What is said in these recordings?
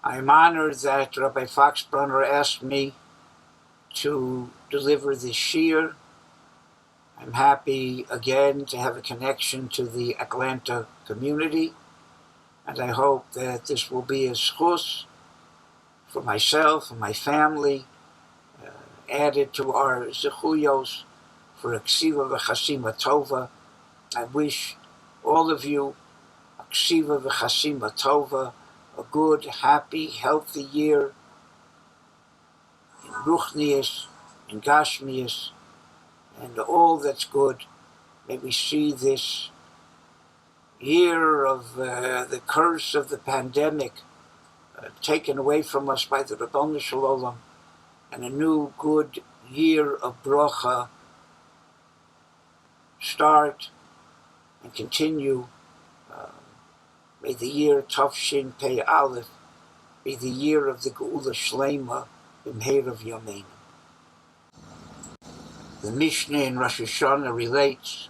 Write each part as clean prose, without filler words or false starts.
I'm honored that Rabbi Foxbrunner asked me to deliver this shiur. I'm happy again to have a connection to the Atlanta community, and I hope that this will be a schus for myself and my family, added to our zechuyos for a ksiva v'chasima tova. I wish all of you a ksiva v'chasima tova, a good, happy, healthy year in ruchnius, in gashmius, and all that's good. May we see this year of the curse of the pandemic taken away from us by the Ribono Shel Olam, and a new good year of bracha start and continue. May the year Tafshin Pei Aleph be the year of the Geula Shlema B'mheirav Yameinu. The Mishnah in Rosh Hashanah relates,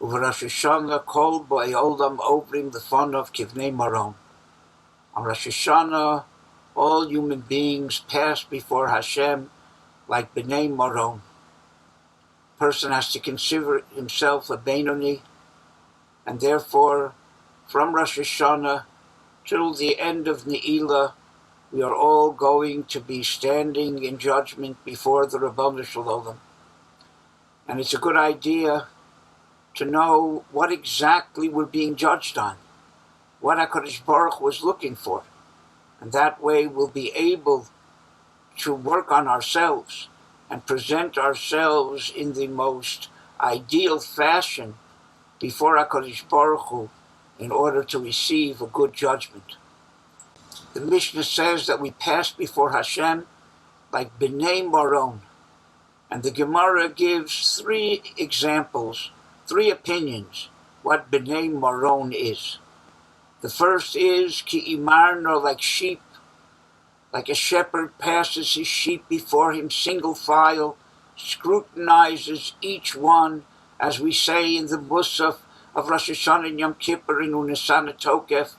Uva Rosh Hashanah kol bo'ei olam obrim lefonav kivnei maron. On Rosh Hashanah, all human beings pass before Hashem like b'nei maron. A person has to consider himself a Beinoni, and therefore, from Rosh Hashanah till the end of Ne'ilah, we are all going to be standing in judgment before the Ribono Shel Olam. And it's a good idea to know what exactly we're being judged on, what HaKadosh Baruch Hu was looking for. And that way we'll be able to work on ourselves and present ourselves in the most ideal fashion before HaKadosh Baruch Hu in order to receive a good judgment. The Mishnah says that we pass before Hashem like B'nei Maron. And the Gemara gives 3 examples, 3 opinions, what B'nei Maron is. The first is Ki imarno, like sheep, like a shepherd passes his sheep before him single file, scrutinizes each one, as we say in the Musaf of Rosh Hashanah and Yom Kippur in Unisana Tokef,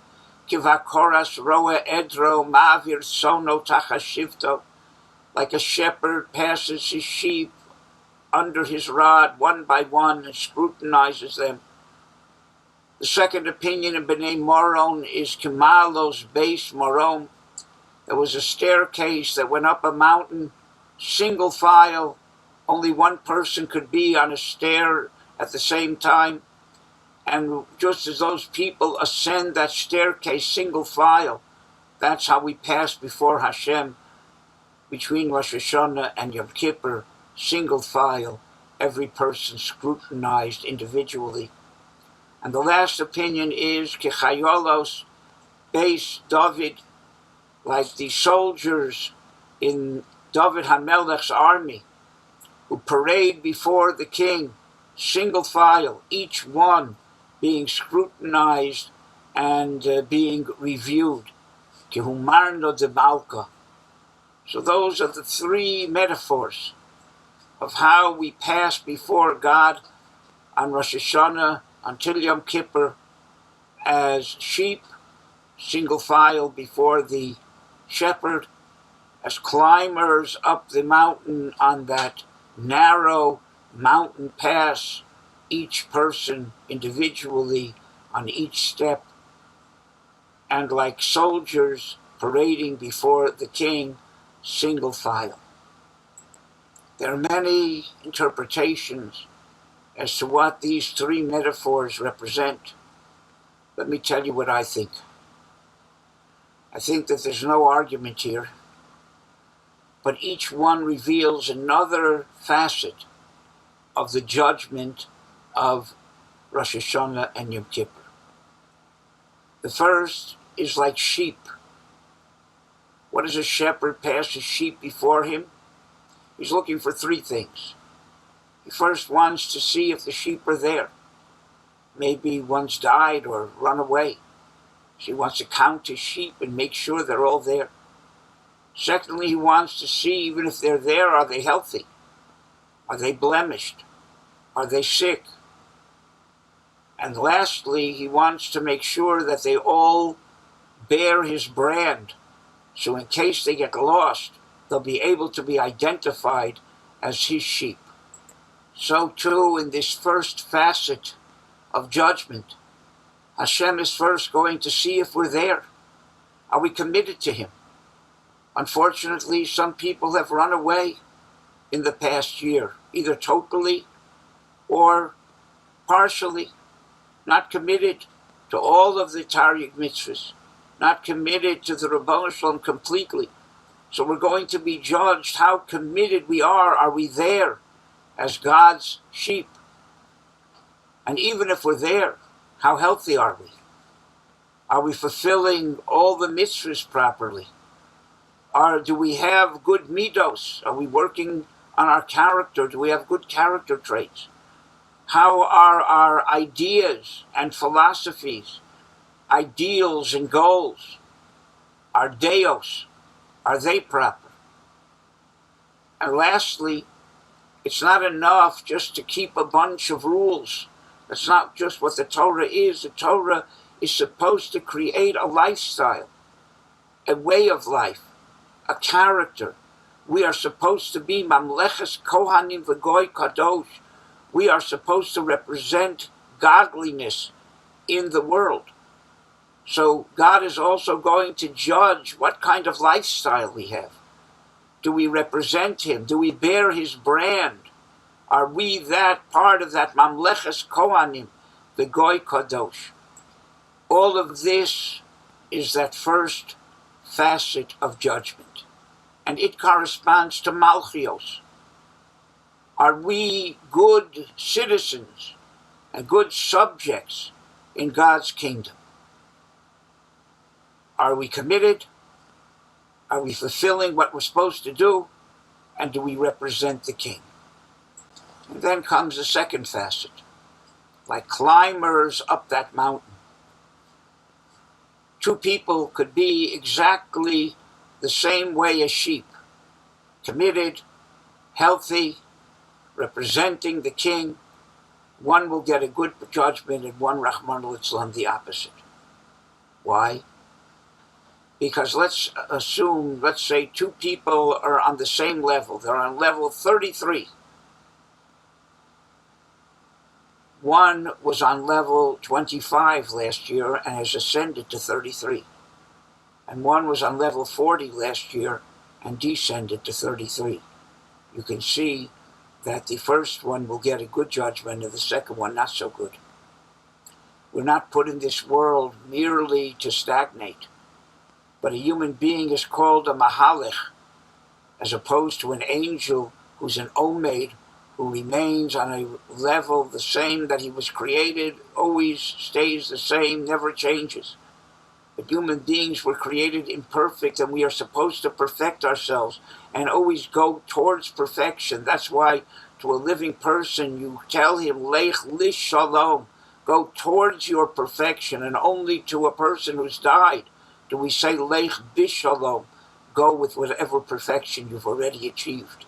Kivakoras roa edro ma'avir sono tachashivto, like a shepherd passes his sheep under his rod one by one and scrutinizes them. The second opinion in B'nei Moron is Kemalos Beis Moron. There was a staircase that went up a mountain, single file. Only one person could be on a stair at the same time. And just as those people ascend that staircase single file, that's how we pass before Hashem between Rosh Hashanah and Yom Kippur, single file, every person scrutinized individually. And the last opinion is Kechayolos Beis David, like the soldiers in David HaMelech's army, who parade before the king, single file, each one being scrutinized and being reviewed. Kehumarno de Malka. So those are the 3 metaphors of how we pass before God on Rosh Hashanah until Yom Kippur as sheep, single file before the shepherd, as climbers up the mountain on that narrow mountain pass, each person individually on each step, and like soldiers parading before the king, single file. There are many interpretations as to what these 3 metaphors represent. Let me tell you what I think. I think that there's no argument here, but each one reveals another facet of the judgment of Rosh Hashanah and Yom Kippur. The first is like sheep. What does a shepherd pass his sheep before him? He's looking for 3 things. He first wants to see if the sheep are there. Maybe one's died or run away. So he wants to count his sheep and make sure they're all there. Secondly, he wants to see, even if they're there, are they healthy? Are they blemished? Are they sick? And lastly, he wants to make sure that they all bear his brand, So in case they get lost, they'll be able to be identified as his sheep. So too in this first facet of judgment, Hashem is first going to see if we're there. Are we committed to him? Unfortunately, some people have run away in the past year, either totally or partially, not committed to all of the Taryag mitzvahs, not committed to the Ribono Shel Olam completely. So we're going to be judged how committed we are. Are we there as God's sheep? And even if we're there, how healthy are we? Are we fulfilling all the mitzvahs properly? Do we have good midos? Are we working on our character? Do we have good character traits? How are our ideas and philosophies, ideals and goals, our deos, are they proper? And lastly, it's not enough just to keep a bunch of rules. That's not just what the Torah is. The Torah is supposed to create a lifestyle, a way of life, a character. We are supposed to be Mamleches Kohanim V'Goy Kadosh. We are supposed to represent godliness in the world. So God is also going to judge what kind of lifestyle we have. Do we represent him? Do we bear his brand? Are we that part of that Mamleches Kohanim, the Goy Kadosh? All of this is that first facet of judgment. And it corresponds to Malchios. Are we good citizens and good subjects in God's kingdom? Are we committed? Are we fulfilling what we're supposed to do? And do we represent the king? And then comes the second facet. Like climbers up that mountain. Two people could be exactly the same way as sheep. Committed, healthy, representing the king. One will get a good judgment and one, Rahman al-Islam, the opposite. Why? Because let's say two people are on the same level. They're on level 33. One was on level 25 last year and has ascended to 33. And one was on level 40 last year and descended to 33. You can see that the first one will get a good judgment and the second one not so good. We're not put in this world merely to stagnate, but a human being is called a mahalech, as opposed to an angel who's an omeid, who remains on a level the same that he was created, always stays the same, never changes. But human beings were created imperfect, and we are supposed to perfect ourselves and always go towards perfection. That's why to a living person you tell him, Lech lish shalom, go towards your perfection, and only to a person who's died do we say, Lech bishalom, go with whatever perfection you've already achieved.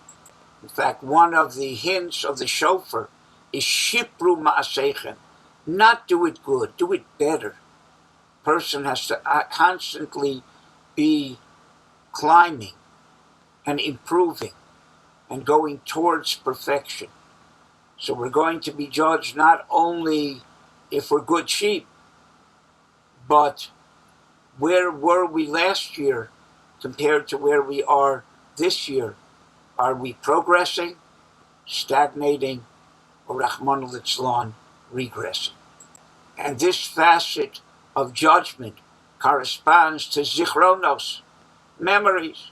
In fact, one of the hints of the shofar is shipru ma'asechem, not do it good, do it better. Person has to constantly be climbing and improving and going towards perfection. So we're going to be judged not only if we're good sheep, but where were we last year compared to where we are this year? Are we progressing, stagnating, or Rahman al-Islam, regressing? And this facet of judgment corresponds to zichronos, memories.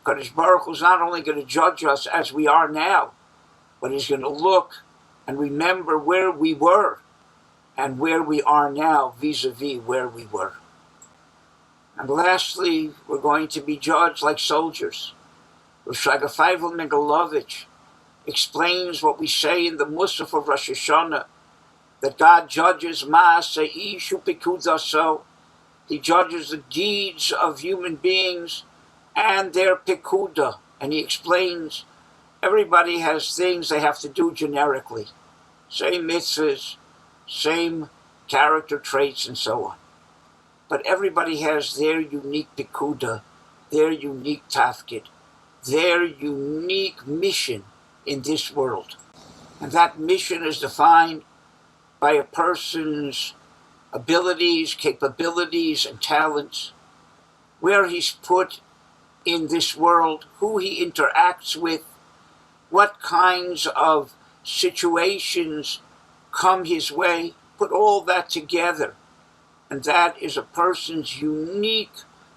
Kadosh Baruch Hu is not only going to judge us as we are now, but he's going to look and remember where we were and where we are now vis-a-vis where we were. And lastly, we're going to be judged like soldiers. Rav Shlomo Feivel Megalovich explains what we say in the Musaf of Rosh Hashanah, that God judges ma'aseh ish u'pikudaso. He judges the deeds of human beings and their pikuda. And he explains everybody has things they have to do generically. Same mitzvahs, same character traits, and so on. But everybody has their unique pikuda their unique tafkid, their unique mission in this world. And that mission is defined by a person's abilities, capabilities, and talents, where he's put in this world, who he interacts with, what kinds of situations come his way. Put all that together, and that is a person's unique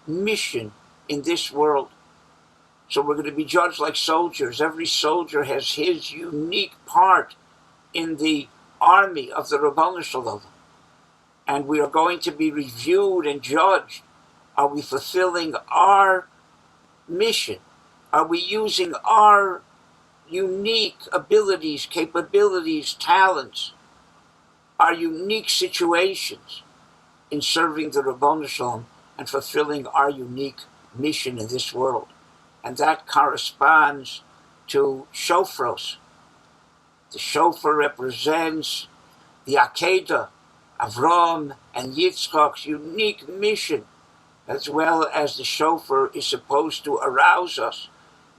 mission in this world. So we're going to be judged like soldiers. Every soldier has his unique part in the army of the Ribono Shel Olam. And we are going to be reviewed and judged. Are we fulfilling our mission? Are we using our unique abilities, capabilities, talents, our unique situations in serving the Ribono Shel Olam and fulfilling our unique mission in this world? And that corresponds to shofros. The shofar represents the Akedah, Avram and Yitzchak's unique mission, as well as the shofar is supposed to arouse us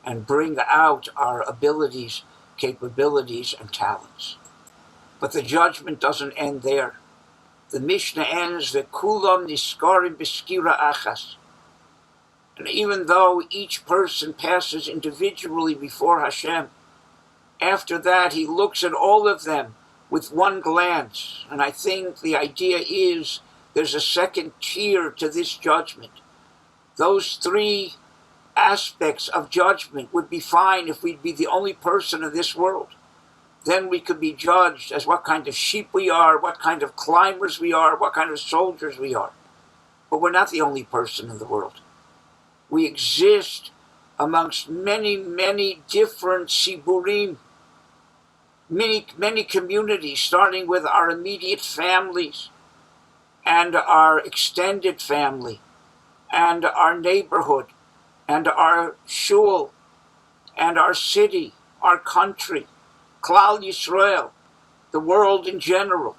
and bring out our abilities, capabilities, and talents. But the judgment doesn't end there. The Mishnah ends, V'kulam niskarim b'skira achas. And even though each person passes individually before Hashem, after that he looks at all of them with one glance. And I think the idea is there's a second tier to this judgment. Those three aspects of judgment would be fine if we'd be the only person in this world. Then we could be judged as what kind of sheep we are, what kind of climbers we are, what kind of soldiers we are. But we're not the only person in the world. We exist amongst many, many different siburim, many communities, starting with our immediate families and our extended family and our neighborhood and our shul and our city, our country, Klal Yisrael, the world in general.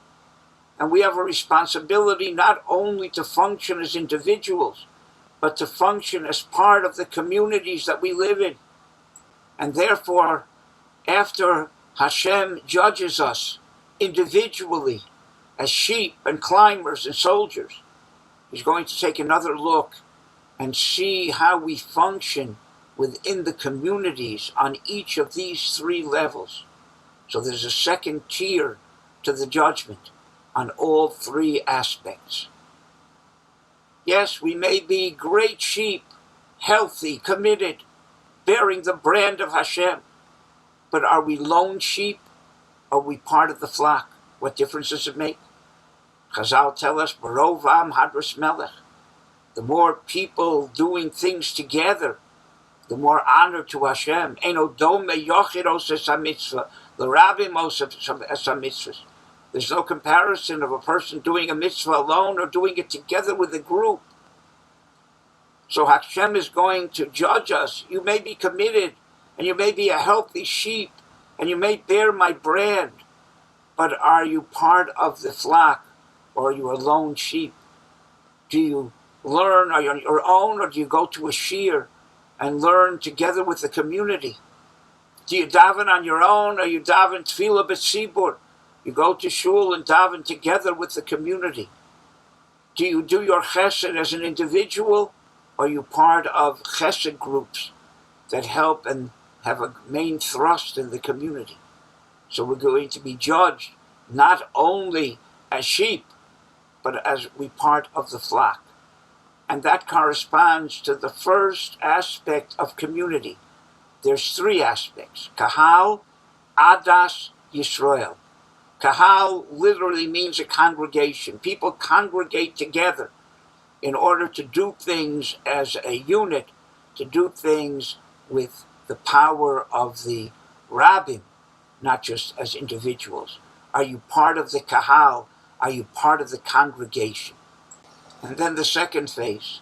And we have a responsibility not only to function as individuals, but to function as part of the communities that we live in. And therefore, after Hashem judges us individually as sheep and climbers and soldiers, he's going to take another look and see how we function within the communities on each of these three levels. So there's a second tier to the judgment on all three aspects. Yes, we may be great sheep, healthy, committed, bearing the brand of Hashem. But are we lone sheep? Are we part of the flock? What difference does it make? Chazal tell us, Barov Am Hadras Melech. The more people doing things together, the more honor to Hashem. Eno dome yochid oses ha-mitzvah, l'rabim oses ha-mitzvahs. There's no comparison of a person doing a mitzvah alone or doing it together with a group. So Hashem is going to judge us. You may be committed, and you may be a healthy sheep, and you may bear my brand, but are you part of the flock, or are you a lone sheep? Do you learn on your own, or do you go to a shir and learn together with the community? Do you daven on your own, or you daven tefillah b'tzibur? You go to shul and daven together with the community. Do you do your chesed as an individual, or are you part of chesed groups that help and have a main thrust in the community? So we're going to be judged not only as sheep, but as we part of the flock. And that corresponds to the first aspect of community. There's three aspects: Kahal, Adas, Yisrael. Kahal literally means a congregation. People congregate together in order to do things as a unit, to do things with the power of the Rabbi, not just as individuals. Are you part of the Kahal? Are you part of the congregation? And then the second phase,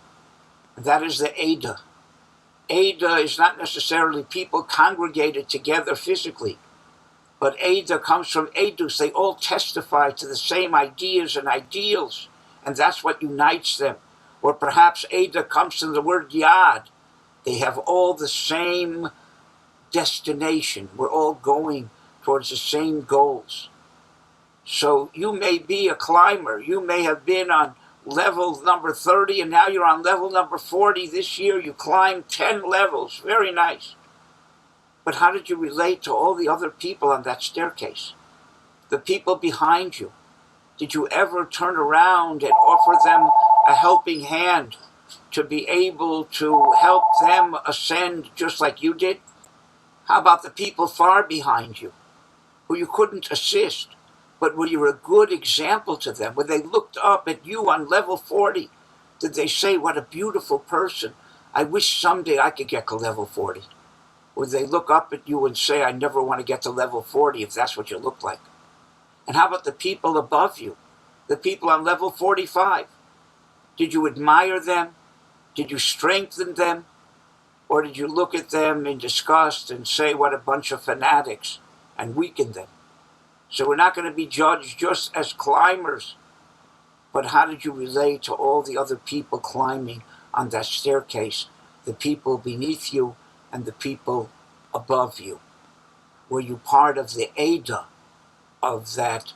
that is the Eidah. Eidah is not necessarily people congregated together physically, but Eidah comes from Eidus. They all testify to the same ideas and ideals, and that's what unites them. Or perhaps Eidah comes from the word Yad, They have all the same destination. We're all going towards the same goals. So you may be a climber. You may have been on level number 30 and now you're on level number 40. This year you climbed 10 levels. Very nice. But how did you relate to all the other people on that staircase? The people behind you. Did you ever turn around and offer them a helping hand to be able to help them ascend just like you did? How about the people far behind you who you couldn't assist, but were you a good example to them? When they looked up at you on level 40, did they say, what a beautiful person. I wish someday I could get to level 40. Or they look up at you and say, I never want to get to level 40 if that's what you look like. And how about the people above you? The people on level 45? Did you admire them? Did you strengthen them? Or did you look at them in disgust and say, what a bunch of fanatics, and weaken them? So we're not going to be judged just as climbers, but how did you relate to all the other people climbing on that staircase, the people beneath you and the people above you? Were you part of the Ada of that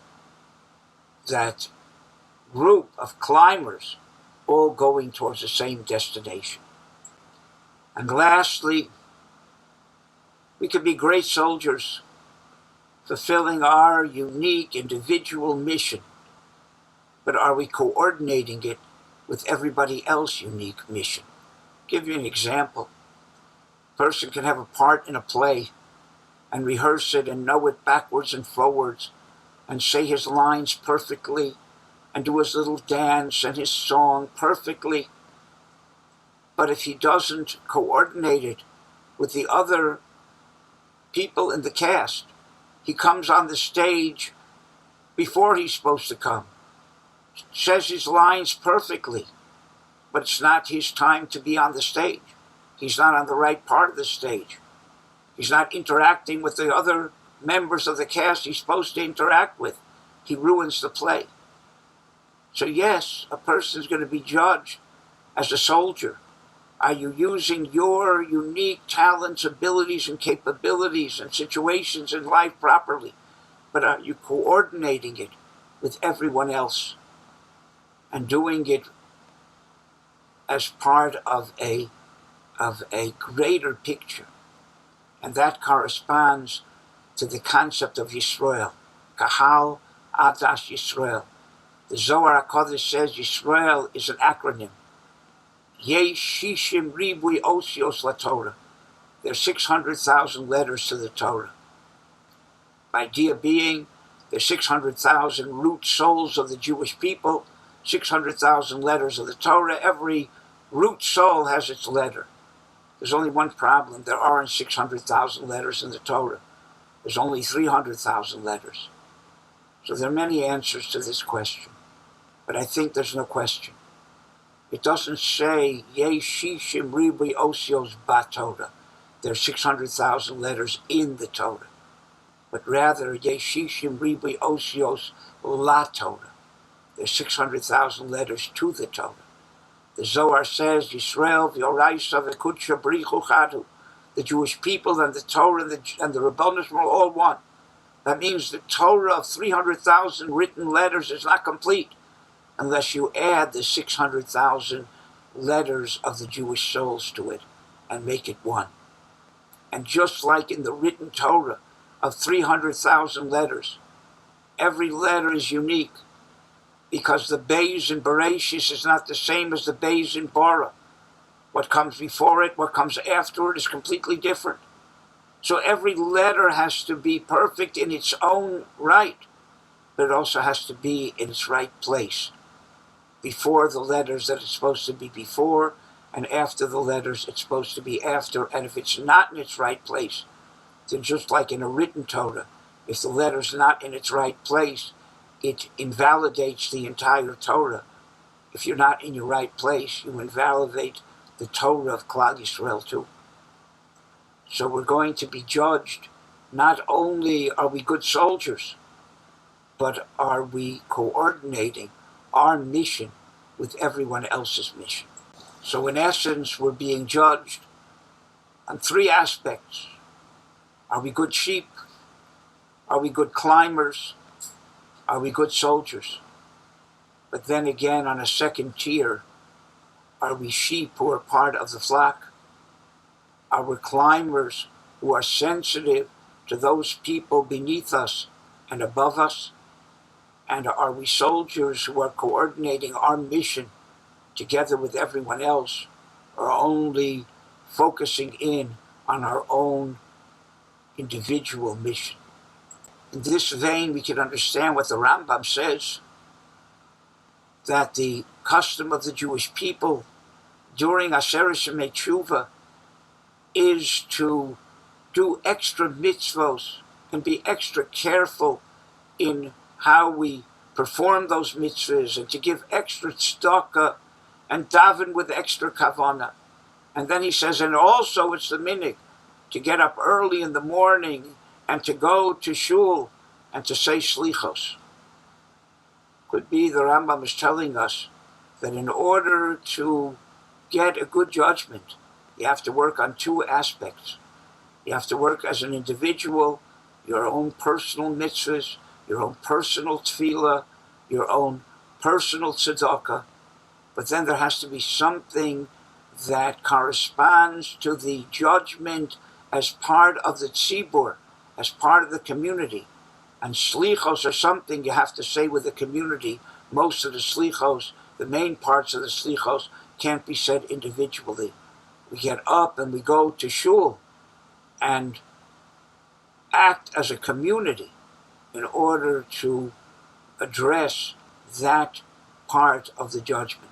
group of climbers all going towards the same destination? And lastly, we could be great soldiers fulfilling our unique individual mission, but are we coordinating it with everybody else's unique mission? I'll give you an example. A person can have a part in a play and rehearse it and know it backwards and forwards and say his lines perfectly and do his little dance and his song perfectly. But if he doesn't coordinate it with the other people in the cast, he comes on the stage before he's supposed to come, says his lines perfectly, but it's not his time to be on the stage. He's not on the right part of the stage. He's not interacting with the other members of the cast he's supposed to interact with. He ruins the play. So yes, a person is going to be judged as a soldier. Are you using your unique talents, abilities, and capabilities and situations in life properly? But are you coordinating it with everyone else and doing it as part of a greater picture? And that corresponds to the concept of Yisrael. Kahal Adas Yisrael. The Zohar HaKodesh says Yisrael is an acronym. Yesh Shishim Ribui Osios LaTorah. There are 600,000 letters to the Torah. Idea being, there's 600,000 root souls of the Jewish people, 600,000 letters of the Torah. Every root soul has its letter. There's only one problem. There aren't 600,000 letters in the Torah. There's only 300,000 letters. So there are many answers to this question. But I think there's no question. It doesn't say, Yeshishim Ribui Osios BaTorah. There are 600,000 letters in the Torah. But rather, Yeshishim Ribui Osios LaTorah. There are 600,000 letters to the Torah. The Zohar says, Yisrael v'oraisa v'kudsha brichu chadu. The Jewish people and the Torah and the Rebbeinu are all one. That means the Torah of 300,000 written letters is not complete unless you add the 600,000 letters of the Jewish souls to it and make it one. And just like in the written Torah of 300,000 letters, every letter is unique because the Beis in Bereshis is not the same as the Beis in Bara. What comes before it, what comes after it is completely different. So every letter has to be perfect in its own right, but it also has to be in its right place. Before the letters that it's supposed to be before, and after the letters it's supposed to be after. And if it's not in its right place, then just like in a written Torah, if the letter's not in its right place, it invalidates the entire Torah. If you're not in your right place, you invalidate the Torah of Klal Yisrael too. So we're going to be judged. Not only are we good soldiers, but are we coordinating our mission with everyone else's mission? So in essence, we're being judged on three aspects. Are we good sheep? Are we good climbers? Are we good soldiers? But then again, on a second tier, are we sheep who are part of the flock? Are we climbers who are sensitive to those people beneath us and above us? And are we soldiers who are coordinating our mission together with everyone else, or only focusing in on our own individual mission? In this vein, we can understand what the Rambam says, that the custom of the Jewish people during Aseret Shemei Teshuva is to do extra mitzvos and be extra careful in how we perform those mitzvahs, and to give extra tzedakah and daven with extra kavanah. And then he says, and also it's the minhag to get up early in the morning and to go to shul and to say shlichos. Could be the Rambam is telling us that in order to get a good judgment, you have to work on two aspects. You have to work as an individual, your own personal mitzvahs, your own personal tefillah, your own personal tzedakah. But then there has to be something that corresponds to the judgment as part of the tzibur, as part of the community. And shlichos are something you have to say with the community. Most of the shlichos, the main parts of the shlichos, can't be said individually. We get up and we go to shul and act as a community in order to address that part of the judgment.